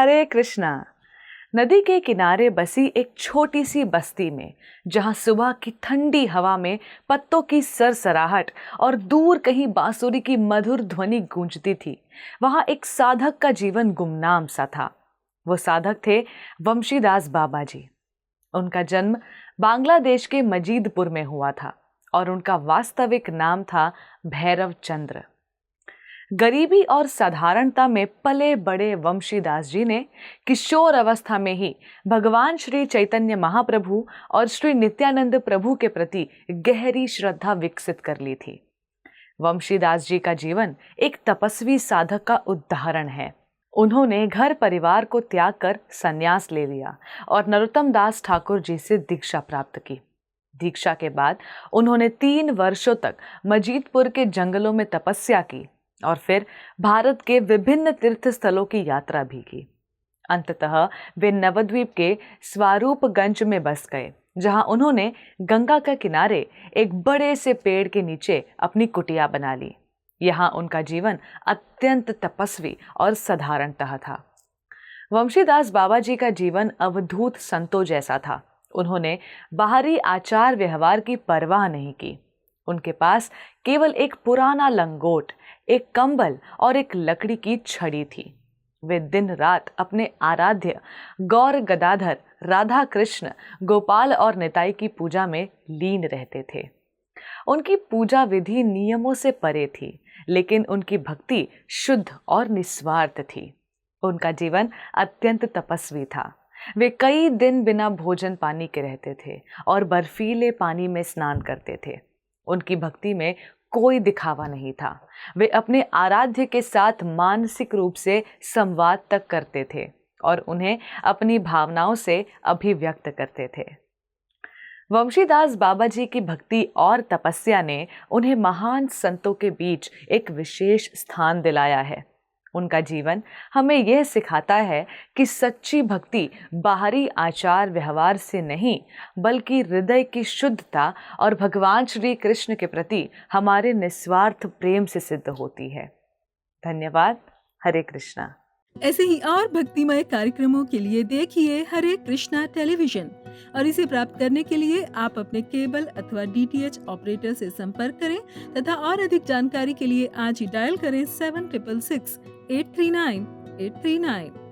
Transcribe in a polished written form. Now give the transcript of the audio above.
हरे कृष्णा। नदी के किनारे बसी एक छोटी सी बस्ती में, जहां सुबह की ठंडी हवा में पत्तों की सरसराहट और दूर कहीं बांसुरी की मधुर ध्वनि गूंजती थी, वहां एक साधक का जीवन गुमनाम सा था। वो साधक थे वंशीदास बाबा जी। उनका जन्म बांग्लादेश के मजीदपुर में हुआ था और उनका वास्तविक नाम था भैरव चंद्र। गरीबी और साधारणता में पले बड़े वंशीदास जी ने किशोर अवस्था में ही भगवान श्री चैतन्य महाप्रभु और श्री नित्यानंद प्रभु के प्रति गहरी श्रद्धा विकसित कर ली थी। वंशीदास जी का जीवन एक तपस्वी साधक का उदाहरण है। उन्होंने घर परिवार को त्याग कर संन्यास ले लिया और नरोत्तम दास ठाकुर जी से दीक्षा प्राप्त की। दीक्षा के बाद उन्होंने 3 वर्षों तक मजीदपुर के जंगलों में तपस्या की और फिर भारत के विभिन्न तीर्थ स्थलों की यात्रा भी की। अंततः वे नवद्वीप के स्वरूपगंज में बस गए, जहां उन्होंने गंगा के किनारे एक बड़े से पेड़ के नीचे अपनी कुटिया बना ली। यहाँ उनका जीवन अत्यंत तपस्वी और साधारणतः था। वंशीदास बाबा जी का जीवन अवधूत संतों जैसा था। उन्होंने बाहरी आचार व्यवहार की परवाह नहीं की। उनके पास केवल एक पुराना लंगोट, एक कंबल और एक लकड़ी की छड़ी थी। वे दिन रात अपने आराध्य गौर गदाधर, राधा कृष्ण, गोपाल और निताई की पूजा में लीन रहते थे। उनकी पूजा विधि नियमों से परे थी, लेकिन उनकी भक्ति शुद्ध और निस्वार्थ थी। उनका जीवन अत्यंत तपस्वी था। वे कई दिन बिना भोजन पानी के रहते थे और बर्फीले पानी में स्नान करते थे। उनकी भक्ति में कोई दिखावा नहीं था। वे अपने आराध्य के साथ मानसिक रूप से संवाद तक करते थे और उन्हें अपनी भावनाओं से अभिव्यक्त करते थे। वंशीदास बाबा जी की भक्ति और तपस्या ने उन्हें महान संतों के बीच एक विशेष स्थान दिलाया है। उनका जीवन हमें यह सिखाता है कि सच्ची भक्ति बाहरी आचार व्यवहार से नहीं, बल्कि हृदय की शुद्धता और भगवान श्री कृष्ण के प्रति हमारे निस्वार्थ प्रेम से सिद्ध होती है। धन्यवाद। हरे कृष्णा। ऐसे ही और भक्तिमय कार्यक्रमों के लिए देखिए हरे कृष्णा टेलीविजन, और इसे प्राप्त करने के लिए आप अपने केबल अथवा DTH ऑपरेटर से संपर्क करें तथा और अधिक जानकारी के लिए आज ही डायल करें 7666 839 839।